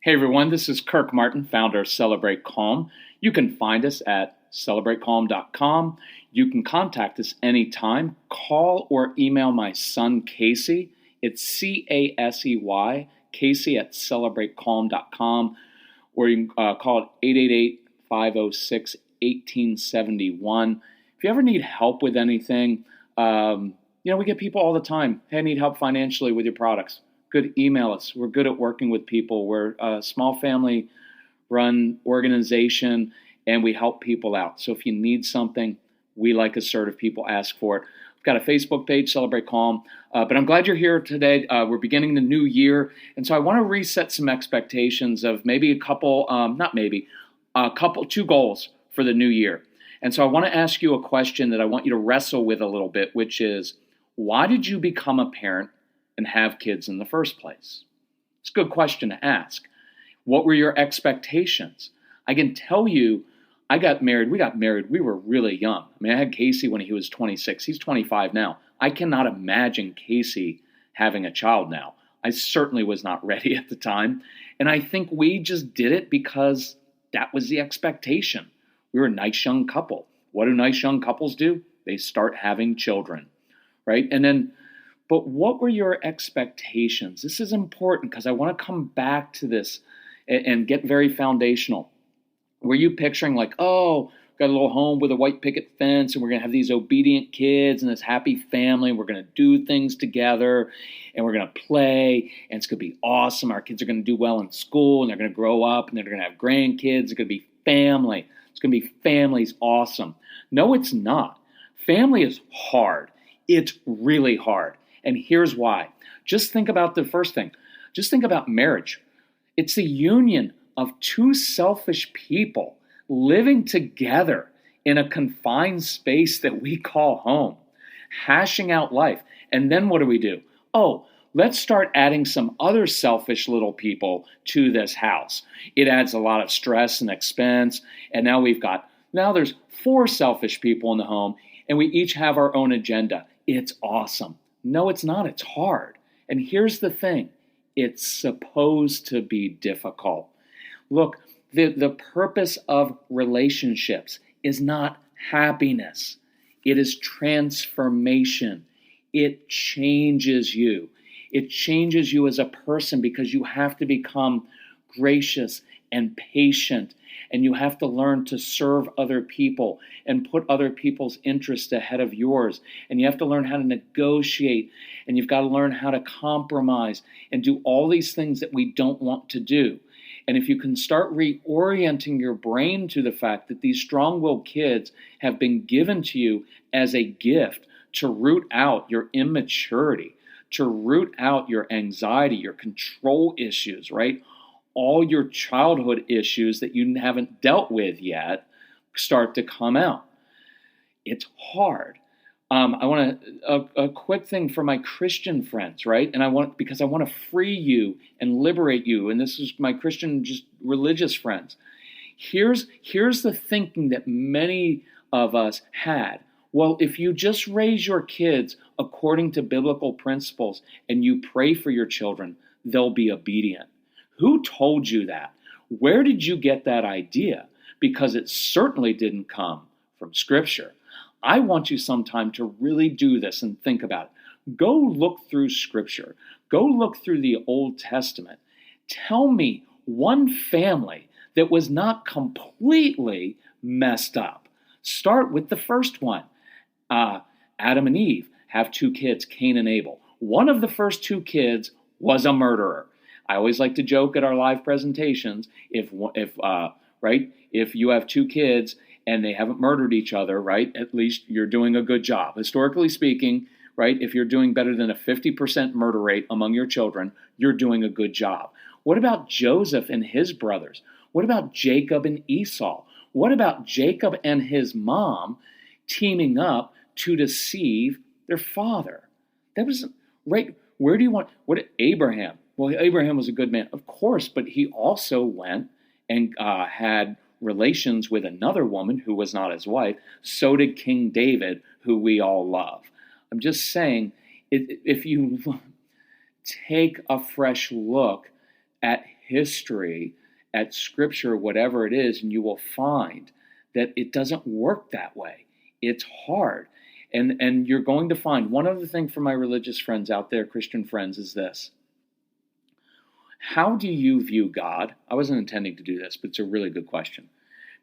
Hey everyone, this is Kirk Martin, founder of Celebrate Calm. You can find us at celebratecalm.com. You can contact us anytime. Call or email my son Casey. It's Casey, Casey at celebratecalm.com. Or you can call it 888-506-1871. If you ever need help with anything, we get people all the time. Hey, I need help financially with your products. Good, email us. We're good at working with people. We're a small family run organization and we help people out. So if you need something, we like assertive people, ask for it. We've got a Facebook page, Celebrate Calm. But I'm glad you're here today. We're beginning the new year. And so I want to reset some expectations of maybe two goals for the new year. And so I want to ask you a question that I want you to wrestle with a little bit, which is, why did you become a parent and have kids in the first place? It's a good question to ask. What were your expectations? I can tell you, we got married, we were really young. I mean, I had Casey when he was 26. He's 25 now. I cannot imagine Casey having a child now. I certainly was not ready at the time. And I think we just did it because that was the expectation. We were a nice young couple. What do nice young couples do? They start having children, right? But what were your expectations? This is important because I want to come back to this and get very foundational. Were you picturing like, got a little home with a white picket fence and we're going to have these obedient kids and this happy family and we're going to do things together and we're going to play and it's going to be awesome. Our kids are going to do well in school and they're going to grow up and they're going to have grandkids. It's going to be family. It's going to be family's awesome. No, it's not. Family is hard. It's really hard. And here's why. Just think about the first thing. Just think about marriage. It's the union of two selfish people living together in a confined space that we call home, hashing out life. And then what do? Let's start adding some other selfish little people to this house. It adds a lot of stress and expense. And now there's 4 selfish people in the home and we each have our own agenda. It's awesome. No, it's not. It's hard. And here's the thing. It's supposed to be difficult. Look, the purpose of relationships is not happiness. It is transformation. It changes you. It changes you as a person because you have to become gracious and patient, and you have to learn to serve other people and put other people's interests ahead of yours. And you have to learn how to negotiate, and you've got to learn how to compromise and do all these things that we don't want to do. And if you can start reorienting your brain to the fact that these strong-willed kids have been given to you as a gift to root out your immaturity, to root out your anxiety, your control issues, right? All your childhood issues that you haven't dealt with yet start to come out. It's hard. I want a quick thing for my Christian friends, right? And because I want to free you and liberate you. And this is my Christian, just religious friends. Here's the thinking that many of us had. Well, if you just raise your kids according to biblical principles and you pray for your children, they'll be obedient. Who told you that? Where did you get that idea? Because it certainly didn't come from Scripture. I want you sometime to really do this and think about it. Go look through Scripture. Go look through the Old Testament. Tell me one family that was not completely messed up. Start with the first one. Adam and Eve have 2 kids, Cain and Abel. One of the first 2 kids was a murderer. I always like to joke at our live presentations, if you have 2 kids and they haven't murdered each other, right, at least you're doing a good job. Historically speaking, right, if you're doing better than a 50% murder rate among your children, you're doing a good job. What about Joseph and his brothers? What about Jacob and Esau? What about Jacob and his mom teaming up to deceive their father? That was, right, Abraham? Well, Abraham was a good man, of course, but he also went and had relations with another woman who was not his wife. So did King David, who we all love. I'm just saying, if you take a fresh look at history, at scripture, whatever it is, and you will find that it doesn't work that way. It's hard. And you're going to find, one other thing for my religious friends out there, Christian friends, is this. How do you view God? I wasn't intending to do this, but it's a really good question.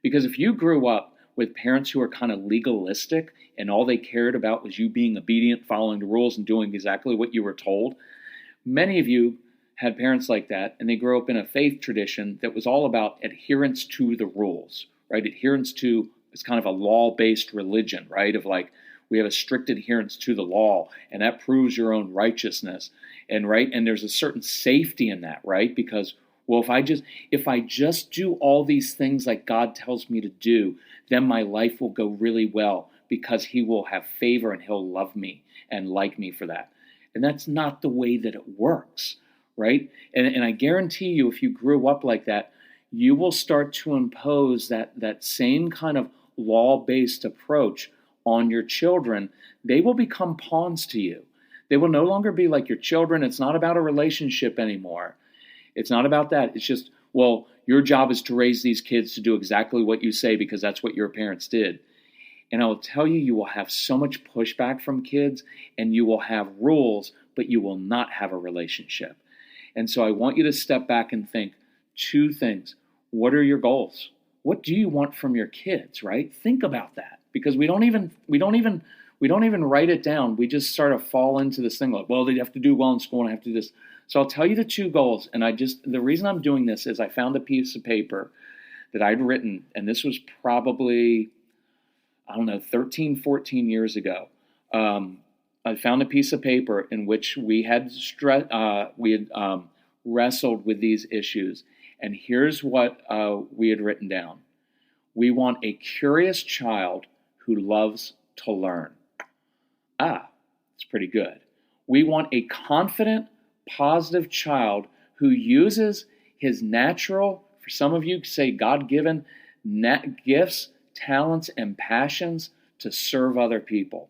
Because if you grew up with parents who are kind of legalistic and all they cared about was you being obedient, following the rules, and doing exactly what you were told, many of you had parents like that, and they grew up in a faith tradition that was all about adherence to the rules, right? Adherence to, it's kind of a law-based religion, right? Of like, we have a strict adherence to the law, and that proves your own righteousness. And right, and there's a certain safety in that, right? Because, well, if I just do all these things like God tells me to do, then my life will go really well because he will have favor and he'll love me and like me for that. And that's not the way that it works, right? And I guarantee you, if you grew up like that, you will start to impose that same kind of law-based approach on your children. They will become pawns to you. They will no longer be like your children. It's not about a relationship anymore. It's not about that. It's just, well, your job is to raise these kids to do exactly what you say because that's what your parents did. And I will tell you, you will have so much pushback from kids, and you will have rules, but you will not have a relationship. And so I want you to step back and think two things. What are your goals? What do you want from your kids, right? Think about that, because we don't even write it down. We just sort of fall into this thing like, well, they have to do well in school and I have to do this. So I'll tell you the two goals. And the reason I'm doing this is I found a piece of paper that I'd written, and this was probably, 13-14 years ago. I found a piece of paper in which we had wrestled with these issues. And here's what we had written down. We want a curious child who loves to learn. It's pretty good. We want a confident, positive child who uses his natural, for some of you say God-given, gifts, talents, and passions to serve other people.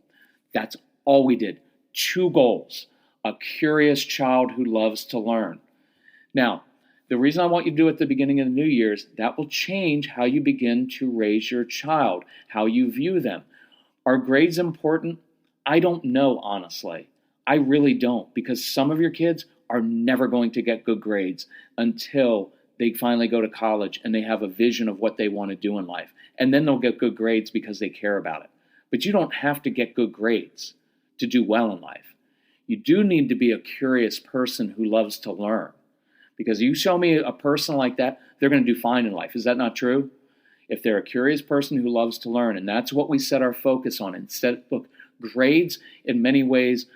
That's all we did. 2 goals. A curious child who loves to learn. Now, the reason I want you to do it at the beginning of the new year is that will change how you begin to raise your child, how you view them. Are grades important? I don't know, honestly. I really don't, because some of your kids are never going to get good grades until they finally go to college and they have a vision of what they want to do in life. And then they'll get good grades because they care about it. But you don't have to get good grades to do well in life. You do need to be a curious person who loves to learn. Because you show me a person like that, they're going to do fine in life. Is that not true? If they're a curious person who loves to learn, and that's what we set our focus on. Instead, look, grades in many ways,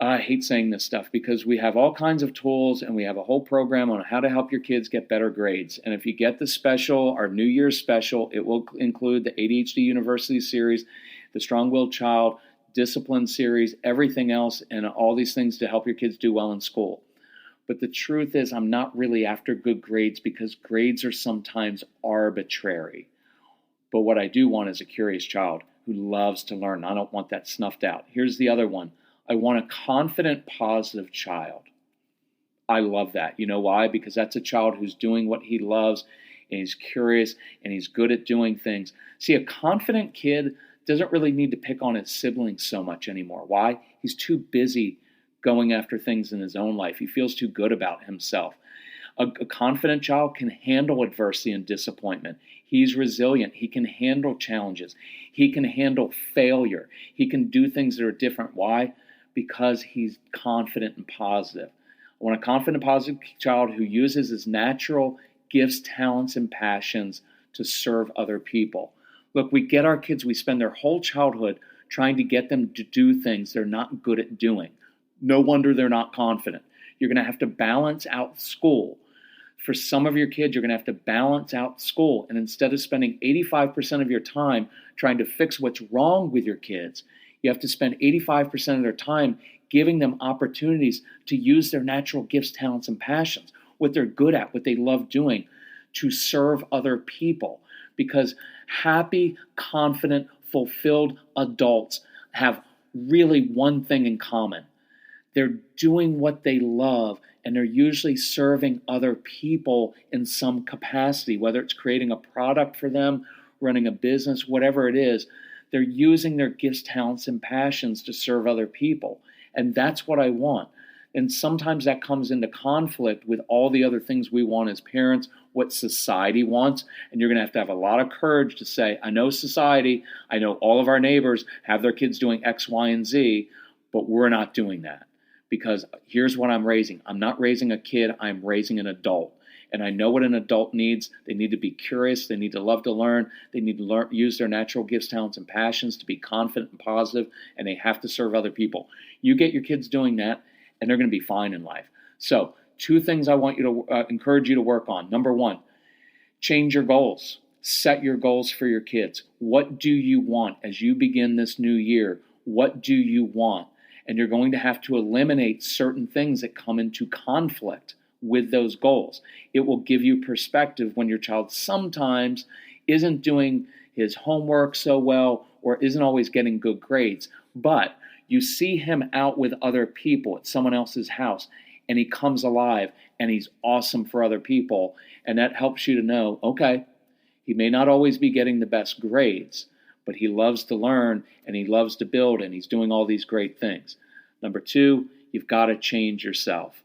I hate saying this stuff because we have all kinds of tools and we have a whole program on how to help your kids get better grades. And if you get the special, our New Year's special, it will include the ADHD University series, the Strong-Willed Child, Discipline series, everything else, and all these things to help your kids do well in school. But the truth is, I'm not really after good grades because grades are sometimes arbitrary. But what I do want is a curious child who loves to learn. I don't want that snuffed out. Here's the other one. I want a confident, positive child. I love that. You know why? Because that's a child who's doing what he loves, and he's curious, and he's good at doing things. See, a confident kid doesn't really need to pick on his siblings so much anymore. Why? He's too busy going after things in his own life. He feels too good about himself. A confident child can handle adversity and disappointment. He's resilient. He can handle challenges. He can handle failure. He can do things that are different. Why? Because he's confident and positive. I want a confident, positive child who uses his natural gifts, talents, and passions to serve other people. Look, we get our kids, we spend their whole childhood trying to get them to do things they're not good at doing. No wonder they're not confident. You're going to have to balance out school. For some of your kids, you're going to have to balance out school. And instead of spending 85% of your time trying to fix what's wrong with your kids, you have to spend 85% of their time giving them opportunities to use their natural gifts, talents, and passions, what they're good at, what they love doing, to serve other people. Because happy, confident, fulfilled adults have really one thing in common. They're doing what they love, and they're usually serving other people in some capacity, whether it's creating a product for them, running a business, whatever it is. They're using their gifts, talents, and passions to serve other people. And that's what I want. And sometimes that comes into conflict with all the other things we want as parents, what society wants. And you're going to have a lot of courage to say, I know society, I know all of our neighbors have their kids doing X, Y, and Z, but we're not doing that. Because here's what I'm raising. I'm not raising a kid, I'm raising an adult. And I know what an adult needs. They need to be curious. They need to love to learn. They need to use their natural gifts, talents, and passions to be confident and positive, and they have to serve other people. You get your kids doing that, and they're going to be fine in life. So 2 things I want you to encourage you to work on. Number 1, change your goals. Set your goals for your kids. What do you want as you begin this new year? What do you want? And you're going to have to eliminate certain things that come into conflict with those goals. It will give you perspective when your child sometimes isn't doing his homework so well or isn't always getting good grades, but you see him out with other people at someone else's house and he comes alive and he's awesome for other people, and that helps you to know, okay, he may not always be getting the best grades, but he loves to learn and he loves to build and he's doing all these great things. Number 2, you've got to change yourself.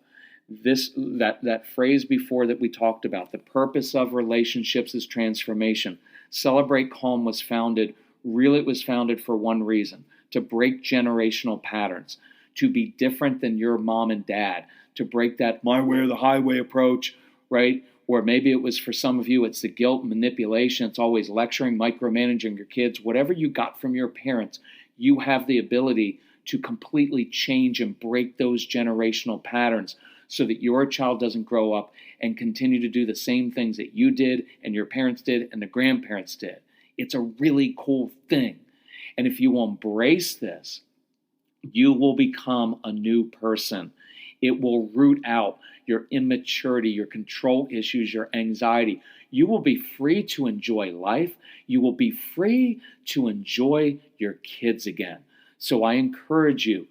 That phrase before that we talked about, the purpose of relationships is transformation. Celebrate Calm was founded for one reason: to break generational patterns, to be different than your mom and dad, to break that my way or the highway approach, right? Or maybe it was for some of you, it's the guilt, manipulation, it's always lecturing, micromanaging your kids. Whatever you got from your parents, you have the ability to completely change and break those generational patterns so that your child doesn't grow up and continue to do the same things that you did and your parents did and the grandparents did. It's a really cool thing. And if you embrace this, you will become a new person. It will root out your immaturity, your control issues, your anxiety. You will be free to enjoy life. You will be free to enjoy your kids again. So I encourage you,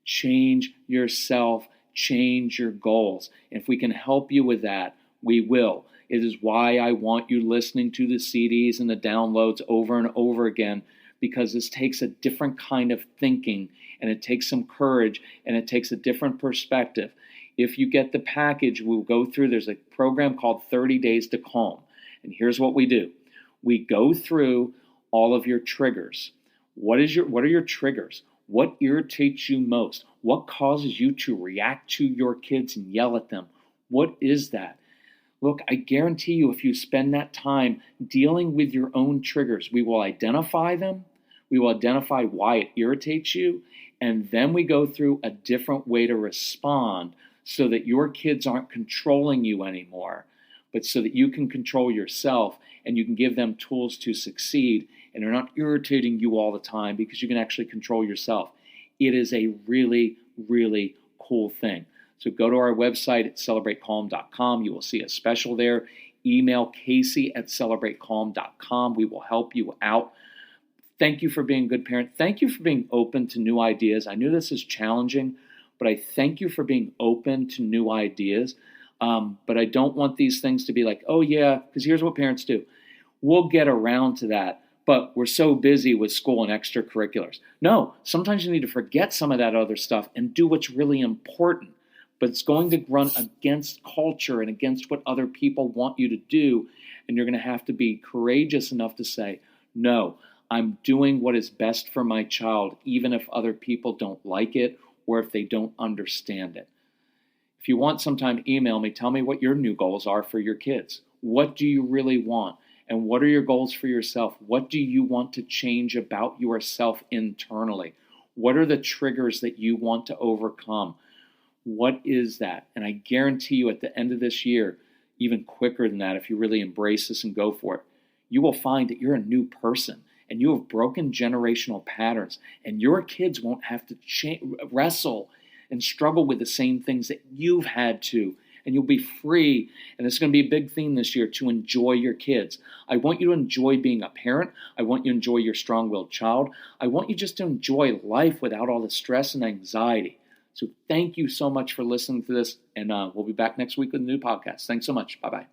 change yourself, change your goals. And if we can help you with that, we will. It is why I want you listening to the CDs and the downloads over and over again, because this takes a different kind of thinking, and it takes some courage, and it takes a different perspective. If you get the package, we'll go through, there's a program called 30 Days to Calm. And here's what we do. We go through all of your triggers. What are your triggers? What irritates you most? What causes you to react to your kids and yell at them? What is that? Look, I guarantee you, if you spend that time dealing with your own triggers, we will identify them. We will identify why it irritates you. And then we go through a different way to respond so that your kids aren't controlling you anymore, but so that you can control yourself and you can give them tools to succeed, and they're not irritating you all the time because you can actually control yourself. It is a really, really cool thing. So go to our website at celebratecalm.com. You will see a special there. Email Casey@celebratecalm.com. We will help you out. Thank you for being a good parent. Thank you for being open to new ideas. I knew this is challenging, but I thank you for being open to new ideas. But I don't want these things to be like, oh yeah, because here's what parents do. We'll get around to that, but we're so busy with school and extracurriculars. No, sometimes you need to forget some of that other stuff and do what's really important. But it's going to run against culture and against what other people want you to do. And you're going to have to be courageous enough to say, no, I'm doing what is best for my child, even if other people don't like it or if they don't understand it. If you want sometime, email me. Tell me what your new goals are for your kids. What do you really want? And what are your goals for yourself? What do you want to change about yourself internally? What are the triggers that you want to overcome? What is that? And I guarantee you at the end of this year, even quicker than that, if you really embrace this and go for it, you will find that you're a new person and you have broken generational patterns, and your kids won't have to wrestle and struggle with the same things that you've had to, and you'll be free. And it's going to be a big theme this year, to enjoy your kids. I want you to enjoy being a parent. I want you to enjoy your strong-willed child. I want you just to enjoy life without all the stress and anxiety. So thank you so much for listening to this, and we'll be back next week with a new podcast. Thanks so much. Bye-bye.